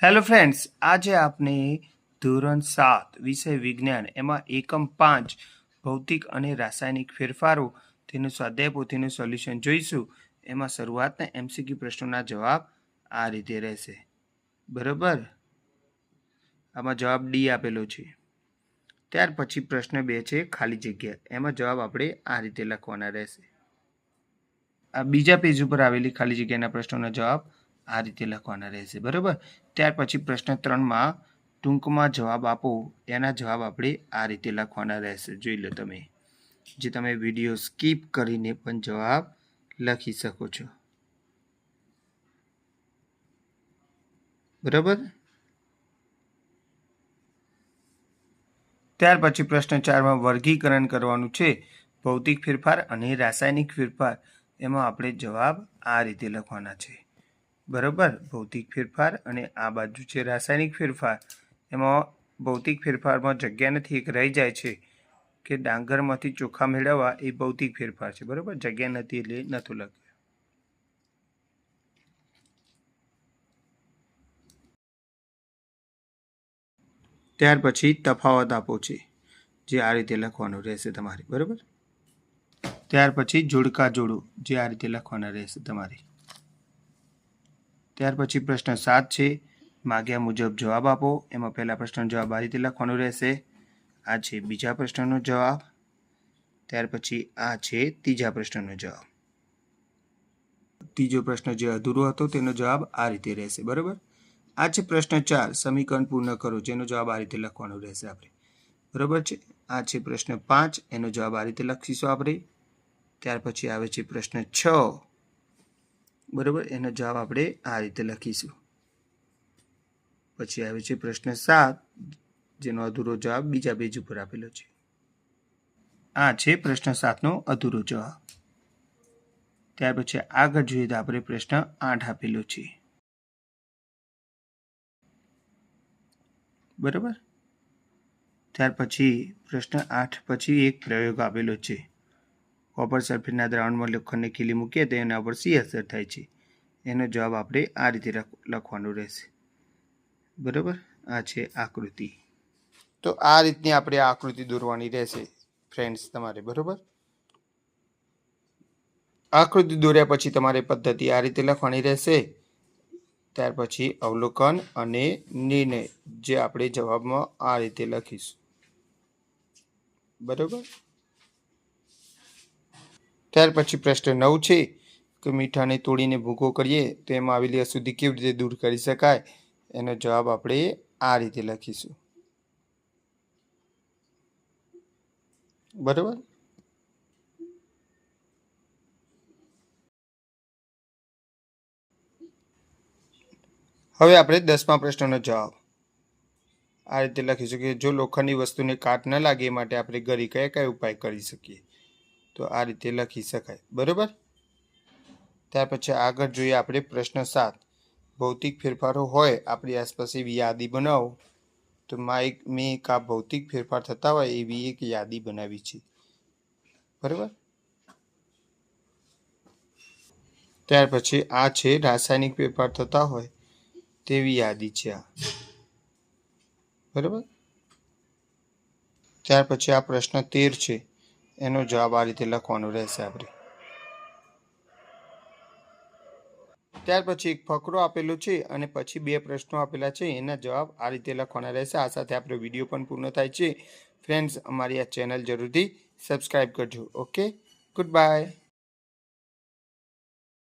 Hello friends, આજે આપણે ધોરણ 7 વિષય વિજ્ઞાન એમાં એકમ 5 ભૌતિક અને રાસાયણિક ફેરફારો તેનું સ્વાધ્યાય પોથીનું સોલ્યુશન જોઈશું. એમાં શરૂઆતના MCQ પ્રશ્નોના જવાબ આ રીતે રહેશે. બરાબર, આમાં જવાબ ડી આપેલો છે. ત્યાર પછી પ્રશ્ન 2 છે ખાલી જગ્યા. એમાં જવાબ આપણે આ રીતે લખવાના રહેશે. આ બીજા પેજ ઉપર આવેલી ખાલી જગ્યાના પ્રશ્નોના જવાબ આ રીતે લખવાના રહેશે. બરાબર, ત્યાર પછી પ્રશ્ન 3માં ટૂંકમાં જવાબ આપો, એના જવાબ આપણે આ રીતે લખવાના રહેશે. જોઈ લો તમે, જે તમે વિડીયો સ્કીપ કરીને પણ જવાબ લખી શકો છો. બરાબર, ત્યાર પછી પ્રશ્ન 4માં વર્ગીકરણ કરવાનું છે, ભૌતિક ફેરફાર અને રાસાયણિક ફેરફાર. એમાં આપણે જવાબ આ રીતે લખવાના છે. બરાબર, ભૌતિક ફેરફાર અને આ બાજુ છે રાસાયણિક ફેરફાર. એમાં ભૌતિક ફેરફારમાં જગ્યા નથી, એક રહી જાય છે કે ડાંગરમાંથી ચોખા મેળવવા, એ ભૌતિક ફેરફાર છે. બરાબર, જગ્યા નથી એટલે નહોતું લખ્યું. ત્યાર પછી તફાવત આપો છે, જે આ રીતે લખવાનું રહેશે તમારે. બરાબર, ત્યાર પછી જોડકા જોડો, જે આ રીતે લખવાના રહેશે તમારે. ત્યાર પછી પ્રશ્ન 7 છે, માગ્યા મુજબ જવાબ આપો. એમાં પહેલા પ્રશ્નનો જવાબ આ રીતે લખવાનો રહેશે. આ છે બીજા પ્રશ્નનો જવાબ. ત્યાર પછી આ છે ત્રીજા પ્રશ્નનો જવાબ. ત્રીજો પ્રશ્ન જે અધૂરો હતો તેનો જવાબ આ રીતે રહેશે. બરાબર, આ છે પ્રશ્ન 4, સમીકરણ પૂર્ણ કરો, જેનો જવાબ આ રીતે લખવાનો રહેશે આપણે. બરાબર છે, આ છે પ્રશ્ન 5, એનો જવાબ આ રીતે લખીશું આપણે. ત્યાર પછી આવે છે પ્રશ્ન 6. બરાબર, એનો જવાબ આપણે આ રીતે લખીશું. પછી આવે છે પ્રશ્ન 7, જેનો અધૂરો જવાબ બીજા પેજ ઉપર આપેલો છે. આ છે પ્રશ્ન 7નો અધૂરો જવાબ. ત્યાર પછી આગળ જોઈએ તો આપણે પ્રશ્ન 8 આપેલો છે. બરાબર, ત્યાર પછી પ્રશ્ન 8 પછી એક પ્રયોગ આપેલો છે. કોપર સલ્ફેટના દ્રાવણમાં લોખંડની ખીલી મૂકીએ તો એના ઉપર શી અસર થાય છે. એનો જવાબ આપણે આ રીતે લખવાનો રહેશે. બરાબર, આ છે આકૃતિ. તો આ રીતની આપણે આકૃતિ દોરવાની રહેશે ફ્રેન્ડ્સ તમારે. બરાબર, આકૃતિ દોર્યા પછી તમારે પદ્ધતિ આ રીતે લખવાની રહેશે. ત્યાર પછી અવલોકન અને નિર્ણય, જે આપણે જવાબમાં આ રીતે લખીશું. બરાબર, ત્યાર પછી પ્રશ્ન 9 છે કે મીઠાને તોડીને ભૂકો કરીએ તો એમાં આવેલી અશુદ્ધિ કેવી રીતે દૂર કરી શકાય. એનો જવાબ આપણે આ રીતે લખીશું. બરાબર, હવે આપણે 10મા પ્રશ્નનો જવાબ આ રીતે લખીશું કે જો લોખંડની વસ્તુને કાટ ન લાગે એ માટે આપણે ઘરે કયા કયા ઉપાય કરી શકીએ. તો આ રીતે લખી શકાય. બરાબર, ત્યાર પછી આગળ જોઈએ આપણે પ્રશ્ન 7, ભૌતિક ફેરફારો હોય આપણી આસપાસ એવી યાદી બનાવો. તો મેં એક આ ભૌતિક ફેરફાર થતા હોય એવી એક યાદી બનાવી છે. બરાબર, ત્યાર પછી આ છે રાસાયણિક ફેરફાર થતા હોય તેવી યાદી છે આ. બરાબર, ત્યાર પછી આ પ્રશ્ન 13 છે, એનો જવાબ આ રીતે લખવાનો રહેશે આપણે. ત્યાર પછી એક ફકરો આપેલો છે અને પછી 2 પ્રશ્નો આપેલા છે, એના જવાબ આ રીતે લખવાના રહેશે. આ સાથે આપણો વિડીયો પણ પૂર્ણ થાય છે. ફ્રેન્ડ્સ, અમારી આ ચેનલ જરૂરથી સબસ્ક્રાઈબ કરજો. Okay, good bye.